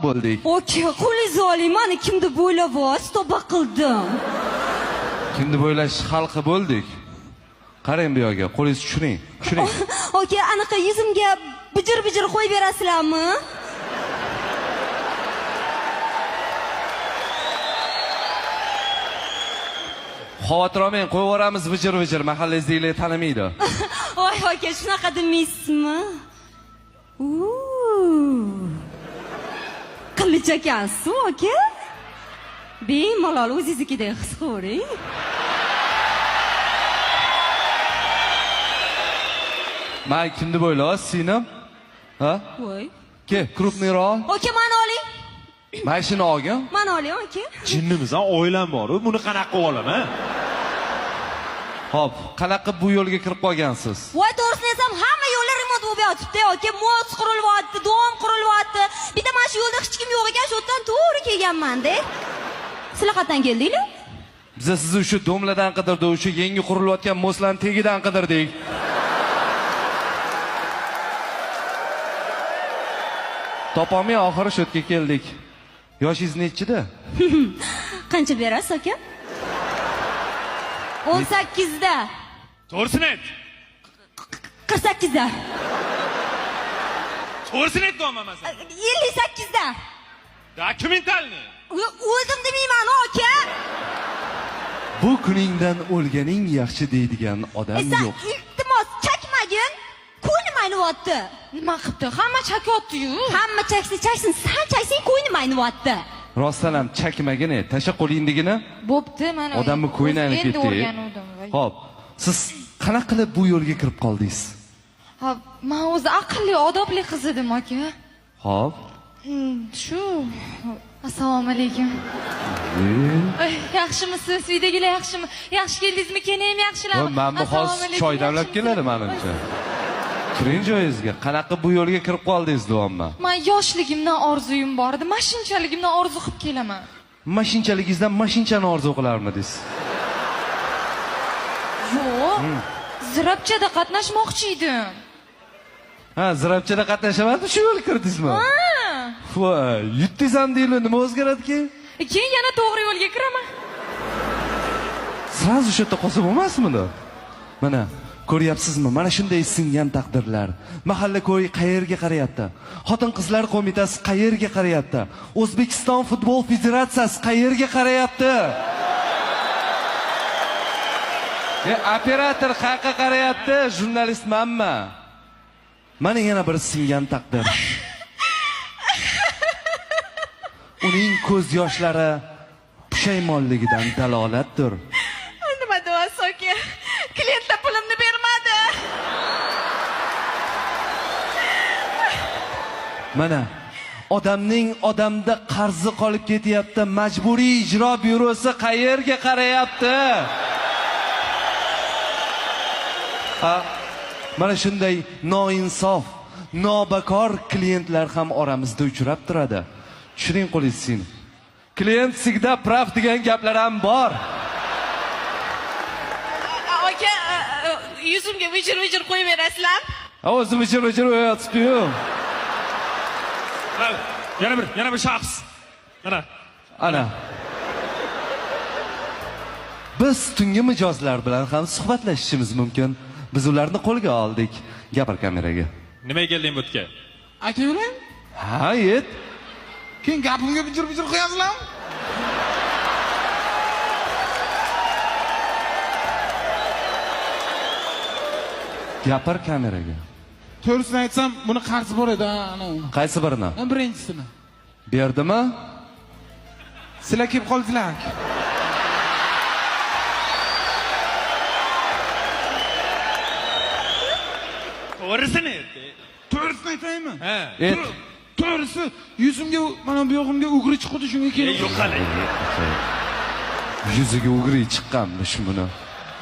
bo'ldik. Oka, qo'lingizni oling, meni kim deb o'ylab tavba qildim. Kimni bo'ylash xalqi bo'ldik. Qarang bu yoqqa, qo'lingizni tushiring. Oka, anaqa yuzimga bijir-bijir qo'yib berasizlarmi? Xavotir olmang, qo'yib yuboramiz vijir-vijir, mahallangizdagilar tanimaydi. Voy, oka, shunaqa demaysizmi? Qilich ekansiz, oka? Bemalol o'zingiznikidek his qilavering. Men kimni bo'ylaysiz, singlim? Ha? Voy. Ke, krupniyroq. Oka, meni oling. Mashina olgin. Meni oling, oka. Jinnimizdan oilam bor-ku, buni qanaqa qilib olaman? Xo'p, qanaqa bu yo'lga kirib qolgansiz? Voy, to'g'risini aytsam, hamma yo'llar remont bo'lib yotibdi, oka. Most qurilyapti, dom qurilyapti. Bitta mana shu yo'lda hech kim yo'q ekan, shu yerdan to'g'ri kelganman-da. Sizlar qayerdan keldinglar? Biz sizni o'sha domladan qidirdik, o'sha yangi qurilayotgan mostlarning tegidan qidirdik. Topolmay oxiri shu yerga keldik. Yoshingiz nechida? Qancha berasiz, aka? 18 da. To'g'risini ayt. 48 da. To'g'risini ayt deyapman sen. 58 da. Dokumentalni. O'zim demayman, aka. Bu kuningdan o'lganing yaxshi deydigan odam yo'q. Iltimos, chakmagin. Ko'nglim aynyapti. Nima qilibdi? Hamma chakyapti-yu. Hamma chaksa chaksin, sen chaksang ko'nglim aynyapti. Rostdan ham chakmagin, tasha qo'lingdigini. Bo'pti, mana. Odamni ko'ngli aynib Endi ketdi. o'rganuvdim. Xo'p, siz qanaqa qilib bu yo'lga kirib qoldingiz? Ha, men o'zi aqlli, odobli qiz edim, aka. Xo'p. Shu. Assalomu alaykum. Yaxshimisiz? Uydagilar yaxshimi? Yaxshi keldingizmi? Keling, yaxshilarmi? Men bu hozir choy damlab keladi menimcha. Kiring joyingizga. Qanaqa bu yo'lga kirib qoldingiz, deyapman. Men yoshligimdan orzuyim bor edi. Mashinchaligimdan orzu qilib kelaman. Mashinchaligingizdan mashinchani orzu qilarmidingiz? Yo'q. Zirabchada qatnashmoqchi edim. Ha, zirabchada qatnashamanmi? Shu yo'lga kirdingizmi? Voy, yutdingiz ham deyli, nima o'zgaradi-ki? Keyin yana to'g'ri yo'lga kiraman. Sraz o'sha yerda qolsa bo'lmasmidi? Mana, ko'ryapsizmi? Mana shunday singan taqdirlar. Mahalla ko'yi qayerga qarayapti? Xotin-qizlar qo'mitasi qayerga qarayapti? O'zbekiston futbol federatsiyasi qayerga qarayapti? Operator qayerga qarayapti? Jurnalist manmi? Mana yana bir singan taqdir. Uning ko'z yoshlari pushaymonligidan dalolatdir. Nima deyapsiz, aka? Klientlar pulimni bermadi. Mana odamning odamda qarzi qolib ketyapti. Majburiy ijro byurosi qayerga qarayapti? Mana shunday noinsof, nobakor klientlar ham oramizda uchrab turadi. Tushuning qo'lingizni. Klient всегда прав degan gaplar ham bor. Aka, yuzimga vijir-vijir qo'yib berasizlar? O'zi vijir-vijir o'yatibdi-yu. Yana bir shaxs. Ana. Biz tungi mijozlar bilan ham suhbatlashishimiz mumkin. Biz ularni qo'lga oldik. Gapir kameraga. Nimaga kelding bu yerga? Aytavering. Ha, yet. Keyin gapimga bijir-bijir qo'yasizlar? Gapir kameraga. To'g'risini aytsam, buni qarzi bor edi, ana. Qaysi birini? Birinchisini. Berdimi? Sizlar kelib qoldinglar. To'g'risini ayt. To'g'risini aytaymi? Ha. To'g'risi, yuzimga mana bu yog'imga ugri chiqdi, shunga kelib. Yo'q hali. Yuziga ugri chiqqanmi shuni?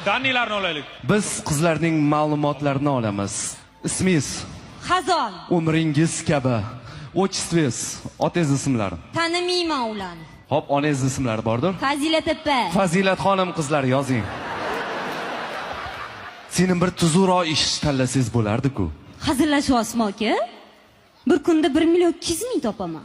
Daniylarni olaylik. Biz qizlarning ma'lumotlarini olamiz. Ismingiz? Xazon. Umringiz kabi. Otchestvengiz, otangiz ismlari? Tanimayman ularni. Hop, onangiz ismlari bordir? Fazilat opa. Fazilat xonim qizlar yozing. Sening bir tuzukroq ish tanlasangiz bo'lardi-ku. Hazillashyapsizmi, aka? Bir kunda 1 million 200 ming topaman.